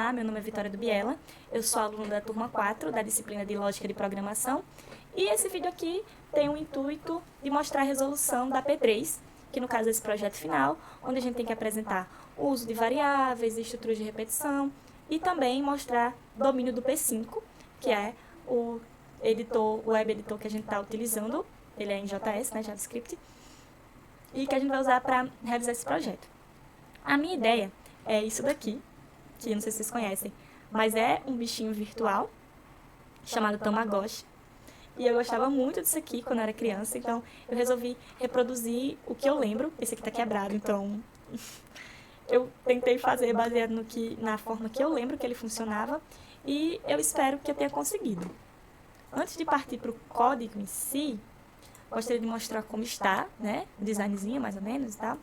Olá, meu nome é Vitória do Biela, eu sou aluna da turma 4 da disciplina de Lógica de Programação e esse vídeo aqui tem o intuito de mostrar a resolução da P3, que no caso é esse projeto final, onde a gente tem que apresentar o uso de variáveis, estruturas de repetição e também mostrar domínio do P5, que é o web editor que a gente está utilizando, ele é em JS, né, JavaScript, e que a gente vai usar para realizar esse projeto. A minha ideia é isso daqui, que eu não sei se vocês conhecem, mas é um bichinho virtual chamado Tamagotchi. E eu gostava muito disso aqui quando eu era criança, então eu resolvi reproduzir o que eu lembro. Esse aqui tá quebrado, então eu tentei fazer baseado na forma que eu lembro que ele funcionava e eu espero que eu tenha conseguido. Antes de partir para o código em si, gostaria de mostrar como está, né? O designzinho mais ou menos, tá?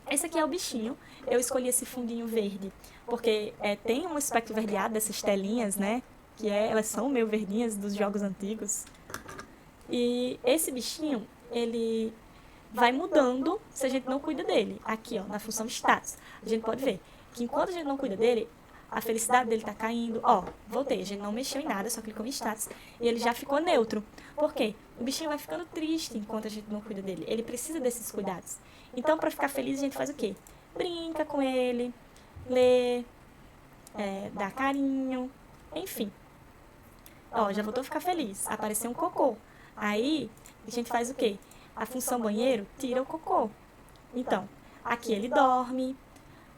Esse aqui é o bichinho. Eu escolhi esse fundinho verde porque tem um espectro verdeado dessas telinhas, né? Elas são meio verdinhas dos jogos antigos. E esse bichinho, ele vai mudando se a gente não cuida dele. Aqui, ó, na função status, a gente pode ver que enquanto a gente não cuida dele, a felicidade dele tá caindo. Ó, voltei, a gente não mexeu em nada, só clicou em status e ele já ficou neutro. Por quê? O bichinho vai ficando triste enquanto a gente não cuida dele. Ele precisa desses cuidados. Então, para ficar feliz, a gente faz o quê? Brinca com ele, lê, dá carinho, enfim. Ó, já voltou a ficar feliz. Apareceu um cocô. Aí, a gente faz o quê? A função banheiro tira o cocô. Então, aqui ele dorme.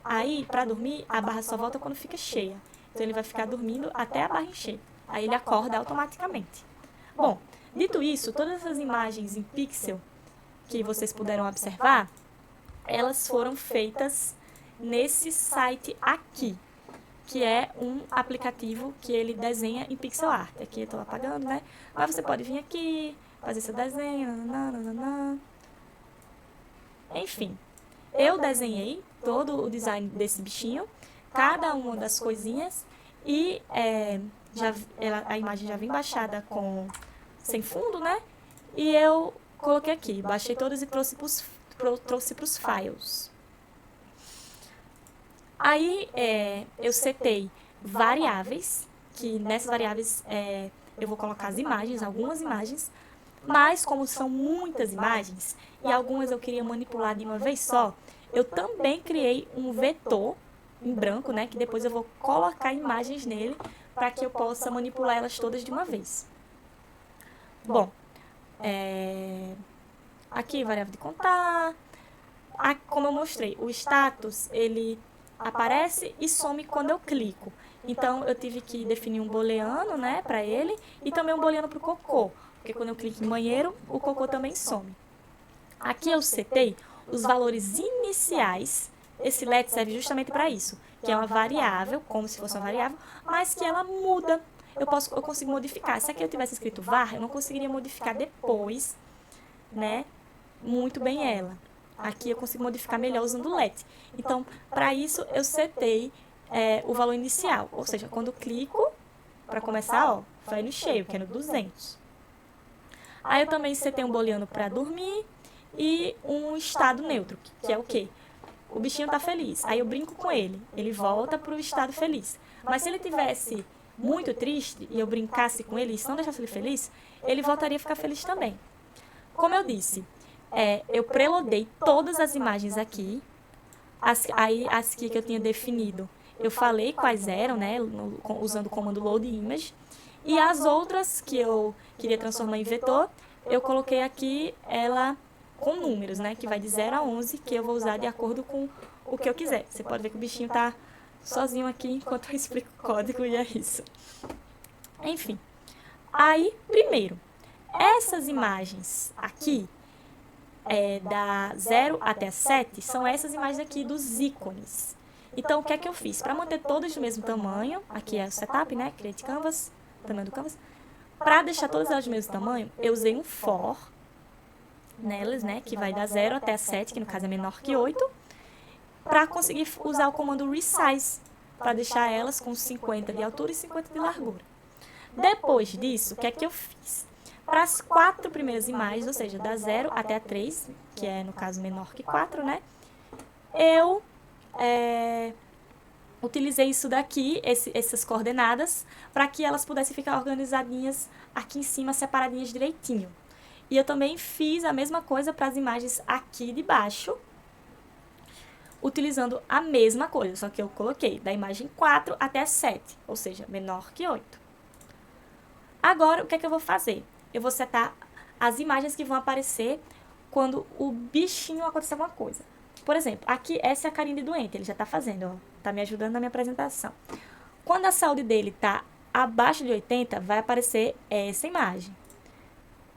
Aí, para dormir, a barra só volta quando fica cheia. Então, ele vai ficar dormindo até a barra encher. Aí, ele acorda automaticamente. Bom, dito isso, todas essas imagens em pixel que vocês puderam observar, elas foram feitas nesse site aqui, que é um aplicativo que ele desenha em pixel art. Aqui eu estou apagando, né? Mas você pode vir aqui, fazer seu desenho, nananana. Enfim, eu desenhei todo o design desse bichinho, cada uma das coisinhas, e a imagem já vem baixada sem fundo, né? E eu coloquei aqui, baixei todas e trouxe para os files. Aí, eu setei variáveis, que nessas variáveis eu vou colocar as imagens, algumas imagens, mas como são muitas imagens, e algumas eu queria manipular de uma vez só, eu também criei um vetor em branco, né, que depois eu vou colocar imagens nele, para que eu possa manipular elas todas de uma vez. Bom, aqui variável de contar, como eu mostrei, o status, ele aparece e some quando eu clico. Então, eu tive que definir um booleano, né, para ele, e também um booleano para o cocô, porque quando eu clico em banheiro, o cocô também some. Aqui eu setei os valores iniciais. Esse let serve justamente para isso, que é uma variável, como se fosse uma variável, mas que ela muda. Eu consigo modificar. Se aqui eu tivesse escrito var, eu não conseguiria modificar depois, né, muito bem ela. Aqui eu consigo modificar melhor usando o let. Então, para isso, eu setei o valor inicial. Ou seja, quando eu clico, para começar, ó, vai no cheio, que é no 200. Aí eu também setei um booleano para dormir e um estado neutro, que é o quê? O bichinho tá feliz. Aí eu brinco com ele. Ele volta para o estado feliz. Mas se ele tivesse muito triste e eu brincasse com ele e não deixasse ele feliz, ele voltaria a ficar feliz também. Como eu disse, eu preloadei todas as imagens aqui, as que eu tinha definido, eu falei quais eram, né, usando o comando load image, e as outras que eu queria transformar em vetor, eu coloquei aqui ela com números, né, que vai de 0 a 11, que eu vou usar de acordo com o que eu quiser. Você pode ver que o bichinho tá sozinho aqui enquanto eu explico o código e é isso. Enfim, aí, primeiro, essas imagens aqui, da 0 até 7, são essas imagens aqui dos ícones. Então, o que é que eu fiz? Para manter todas do mesmo tamanho, aqui é o setup, né? Create Canvas, tamanho do Canvas. Para deixar todas elas do mesmo tamanho, eu usei um for nelas, né? Que vai da 0 até 7, que no caso é menor que 8, para conseguir usar o comando resize, para deixar elas com 50 de altura e 50 de largura. Depois disso, o que é que eu fiz? Para as 4 primeiras imagens, ou seja, da 0 até a 3, que é, no caso, menor que 4, né? Eu utilizei isso daqui, essas coordenadas, para que elas pudessem ficar organizadinhas aqui em cima, separadinhas direitinho. E eu também fiz a mesma coisa para as imagens aqui de baixo, utilizando a mesma coisa, só que eu coloquei da imagem 4 até 7, ou seja, menor que 8. Agora, o que é que eu vou fazer? Eu vou setar as imagens que vão aparecer quando o bichinho acontecer alguma coisa. Por exemplo, aqui essa é a carinha de doente, ele já tá fazendo, ó, tá me ajudando na minha apresentação. Quando a saúde dele tá abaixo de 80, vai aparecer essa imagem.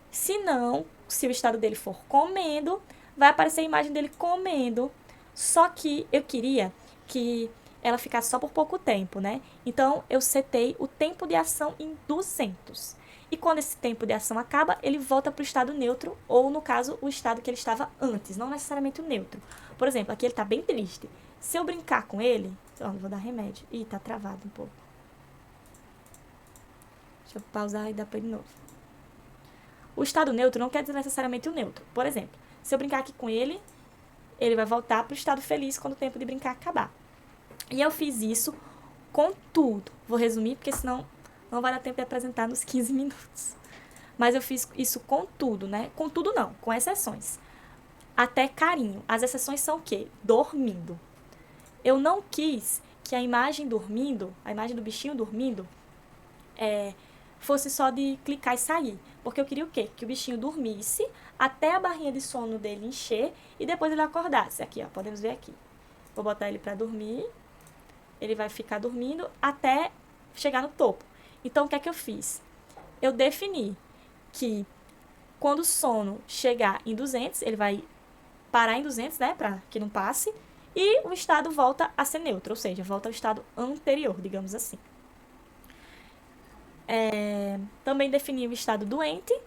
Se não, se o estado dele for comendo, vai aparecer a imagem dele comendo. Só que eu queria que ela ficasse só por pouco tempo, né? Então, eu setei o tempo de ação em 200. E quando esse tempo de ação acaba, ele volta para o estado neutro, ou no caso, o estado que ele estava antes, não necessariamente o neutro. Por exemplo, aqui ele está bem triste. Se eu brincar com ele, ó, vou dar remédio. Ih, tá travado um pouco. Deixa eu pausar e dar para de novo. O estado neutro não quer dizer necessariamente o neutro. Por exemplo, se eu brincar aqui com ele, ele vai voltar para o estado feliz quando o tempo de brincar acabar. E eu fiz isso com tudo. Vou resumir, porque senão não vai dar tempo de apresentar nos 15 minutos. Mas eu fiz isso com tudo, né? Com tudo não, com exceções. Até carinho. As exceções são o quê? Dormindo. Eu não quis que a imagem dormindo, a imagem do bichinho dormindo, fosse só de clicar e sair. Porque eu queria o quê? Que o bichinho dormisse até a barrinha de sono dele encher e depois ele acordasse. Aqui, ó, podemos ver aqui. Vou botar ele para dormir. Ele vai ficar dormindo até chegar no topo. Então, o que é que eu fiz? Eu defini que quando o sono chegar em 200, ele vai parar em 200, né, para que não passe, e o estado volta a ser neutro, ou seja, volta ao estado anterior, digamos assim. Também defini o estado doente,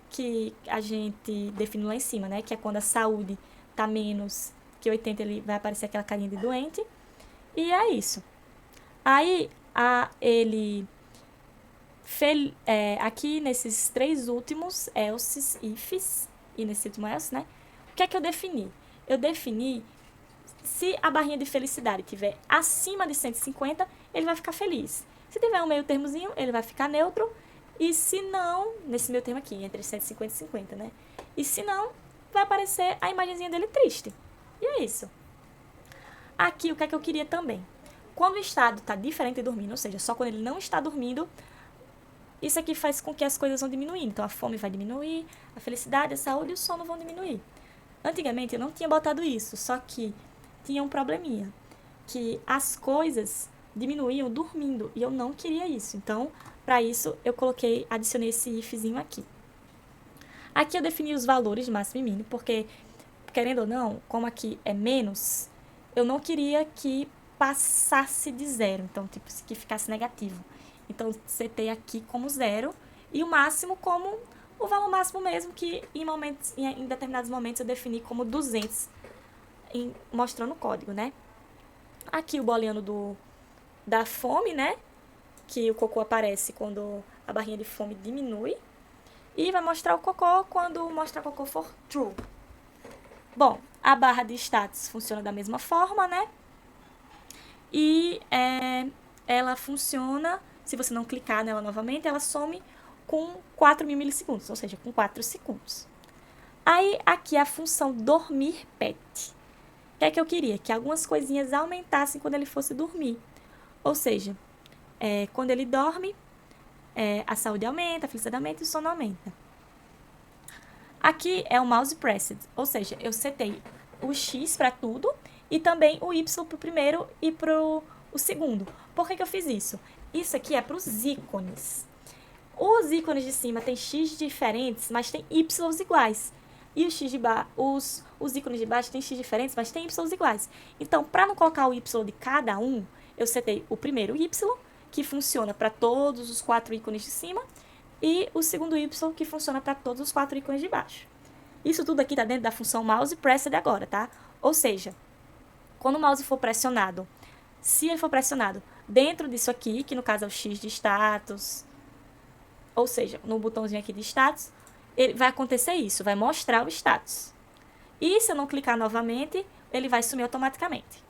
que a gente definiu lá em cima, né, que é quando a saúde tá menos que 80, ele vai aparecer aquela carinha de doente. E é isso. Aí, aqui nesses 3 últimos, elses, ifs, e nesse último else, né? O que é que eu defini? Eu defini, se a barrinha de felicidade estiver acima de 150, ele vai ficar feliz. Se tiver um meio termozinho, ele vai ficar neutro. E se não, nesse meio termo aqui, entre 150 e 50, né? E se não, vai aparecer a imagenzinha dele triste. E é isso. Aqui, o que é que eu queria também? Quando o estado está diferente de dormindo, ou seja, só quando ele não está dormindo, isso aqui faz com que as coisas vão diminuindo. Então, a fome vai diminuir, a felicidade, a saúde e o sono vão diminuir. Antigamente, eu não tinha botado isso, só que tinha um probleminha, que as coisas diminuíam dormindo, e eu não queria isso. Então, para isso, eu adicionei esse ifzinho aqui. Aqui eu defini os valores de máximo e mínimo, porque, querendo ou não, como aqui é menos, eu não queria que passasse de 0, então, tipo, que ficasse negativo. Então, setei aqui como 0 e o máximo como o valor máximo mesmo, que em determinados momentos eu defini como 200, mostrando o código, né? Aqui o booleano da fome, né? Que o cocô aparece quando a barrinha de fome diminui. E vai mostrar o cocô quando mostrar o cocô for true. Bom, a barra de status funciona da mesma forma, né? E ela funciona, se você não clicar nela novamente, ela some com 4.000 milissegundos, ou seja, com 4 segundos. Aí, aqui a função dormir pet. O que é que eu queria? Que algumas coisinhas aumentassem quando ele fosse dormir. Ou seja, quando ele dorme, a saúde aumenta, a felicidade aumenta e o sono aumenta. Aqui é o mouse pressed, ou seja, eu setei o X para tudo e também o Y para o primeiro e para o segundo. Por que eu fiz isso? Isso aqui é para os ícones. Os ícones de cima têm X diferentes, mas tem Y iguais. E os ícones de baixo têm X diferentes, mas tem Y iguais. Então, para não colocar o Y de cada um, eu setei o primeiro Y, que funciona para todos os 4 ícones de cima, e o segundo Y, que funciona para todos os 4 ícones de baixo. Isso tudo aqui está dentro da função mouse pressed agora, tá? Ou seja, quando o mouse for pressionado, se ele for pressionado dentro disso aqui, que no caso é o X de status, ou seja, no botãozinho aqui de status, vai acontecer isso, vai mostrar o status. E se eu não clicar novamente, ele vai sumir automaticamente.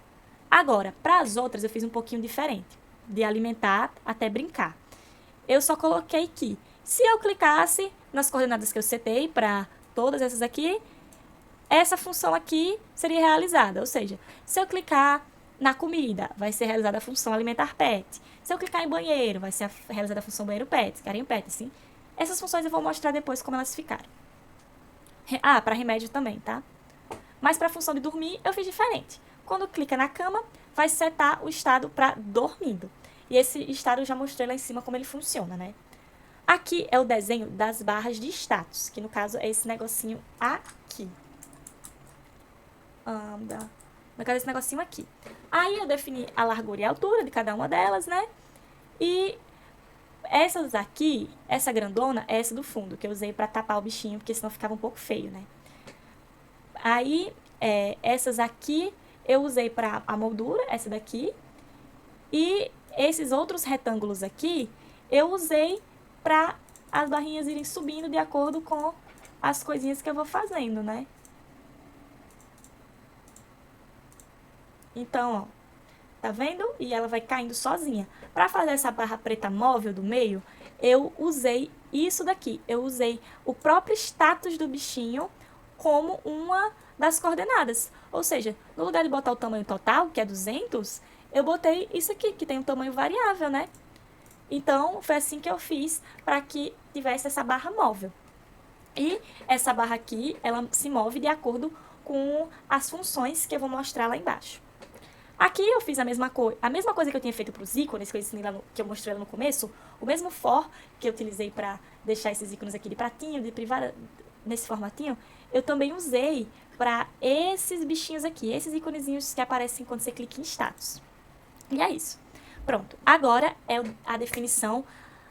Agora, para as outras eu fiz um pouquinho diferente, de alimentar até brincar. Eu só coloquei que, se eu clicasse nas coordenadas que eu setei para todas essas aqui, essa função aqui seria realizada. Ou seja, se eu clicar na comida, vai ser realizada a função alimentar pet. Se eu clicar em banheiro, vai ser realizada a função banheiro pet, carinho pet, assim. Essas funções eu vou mostrar depois como elas ficaram. Ah, para remédio também, tá? Mas para a função de dormir, eu fiz diferente. Quando clica na cama, vai setar o estado para dormindo. E esse estado eu já mostrei lá em cima como ele funciona, né? Aqui é o desenho das barras de status, que no caso é esse negocinho aqui. No caso é esse negocinho aqui. Aí eu defini a largura e a altura de cada uma delas, né? E essas aqui, essa grandona, é essa do fundo, que eu usei pra tapar o bichinho, porque senão ficava um pouco feio, né? Aí, essas aqui eu usei pra a moldura, essa daqui. E esses outros retângulos aqui, eu usei pra as barrinhas irem subindo de acordo com as coisinhas que eu vou fazendo, né? Então, ó, tá vendo? E ela vai caindo sozinha. Pra fazer essa barra preta móvel do meio, eu usei isso daqui. Eu usei o próprio status do bichinho como uma das coordenadas. Ou seja, no lugar de botar o tamanho total, que é 200, eu botei isso aqui, que tem um tamanho variável, né? Então, foi assim que eu fiz para que tivesse essa barra móvel. E essa barra aqui, ela se move de acordo com as funções que eu vou mostrar lá embaixo. Aqui eu fiz a mesma coisa que eu tinha feito para os ícones, que eu mostrei lá no começo, o mesmo for que eu utilizei para deixar esses ícones aqui de pratinho, de privada, nesse formatinho, eu também usei para esses bichinhos aqui, esses íconezinhos que aparecem quando você clica em status. E é isso. Pronto. Agora é a definição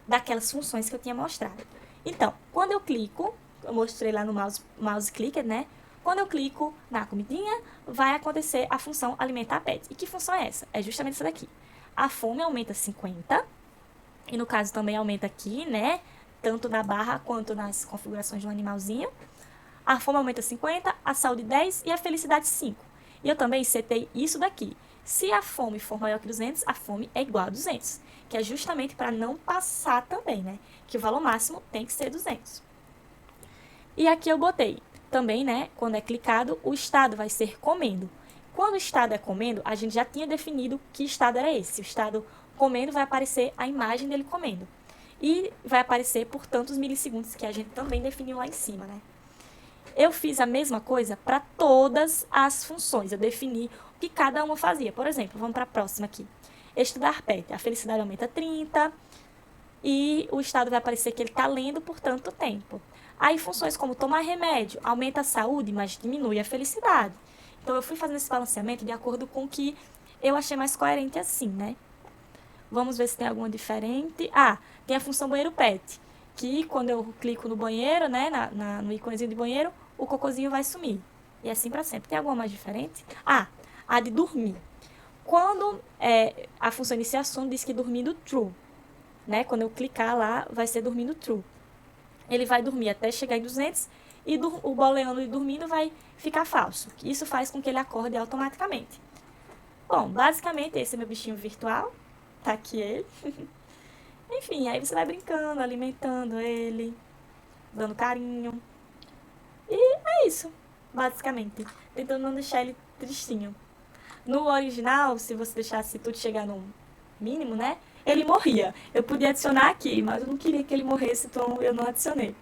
daquelas funções que eu tinha mostrado. Então, quando eu clico, eu mostrei lá no mouse clicker, né? Quando eu clico na comidinha, vai acontecer a função alimentar pet. E que função é essa? É justamente essa daqui. A fome aumenta 50, e no caso também aumenta aqui, né? Tanto na barra quanto nas configurações do animalzinho. A fome aumenta 50, a saúde 10 e a felicidade 5. E eu também setei isso daqui. Se a fome for maior que 200, a fome é igual a 200. Que é justamente para não passar também, né? Que o valor máximo tem que ser 200. E aqui eu botei também, né? Quando é clicado, o estado vai ser comendo. Quando o estado é comendo, a gente já tinha definido que estado era esse. O estado comendo vai aparecer a imagem dele comendo. E vai aparecer por tantos milissegundos, que a gente também definiu lá em cima, né? Eu fiz a mesma coisa para todas as funções. Eu defini o que cada uma fazia. Por exemplo, vamos para a próxima aqui. Estudar pet. A felicidade aumenta 30 e o estado vai aparecer que ele está lendo por tanto tempo. Aí funções como tomar remédio aumenta a saúde, mas diminui a felicidade. Então eu fui fazendo esse balanceamento de acordo com o que eu achei mais coerente assim, né? Vamos ver se tem alguma diferente. Ah, tem a função banheiro pet, que quando eu clico no banheiro, né, no íconezinho de banheiro, o cocôzinho vai sumir. E assim para sempre. Tem alguma mais diferente? Ah, a de dormir. Quando a função iniciação diz que dormindo true, né? Quando eu clicar lá, vai ser dormindo true. Ele vai dormir até chegar em 200 e o boleando e dormindo vai ficar falso. Isso faz com que ele acorde automaticamente. Bom, basicamente esse é meu bichinho virtual. Tá aqui ele. Enfim, aí você vai brincando, alimentando ele, dando carinho. E é isso, basicamente. Tentando não deixar ele tristinho. No original, se você deixasse tudo chegar no mínimo, né? Ele morria. Eu podia adicionar aqui, mas eu não queria que ele morresse, então eu não adicionei.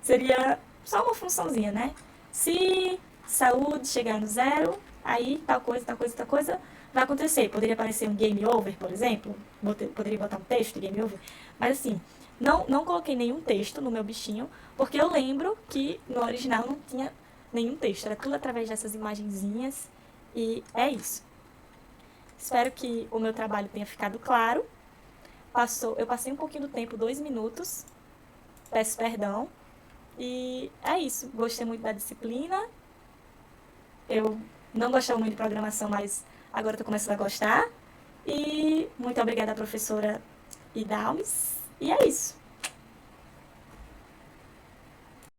Seria só uma funçãozinha, né? Se saúde chegar no 0, aí tal coisa vai acontecer. Poderia aparecer um game over, por exemplo. Poderia botar um texto de game over. Mas assim, não coloquei nenhum texto no meu bichinho, porque eu lembro que no original não tinha nenhum texto. Era tudo através dessas imagenzinhas. E é isso. Espero que o meu trabalho tenha ficado claro. Eu passei um pouquinho do tempo, 2 minutos. Peço perdão. E é isso. Gostei muito da disciplina. Eu não gostava muito de programação, mas agora estou começando a gostar. E muito obrigada à professora Idalmes. E é isso.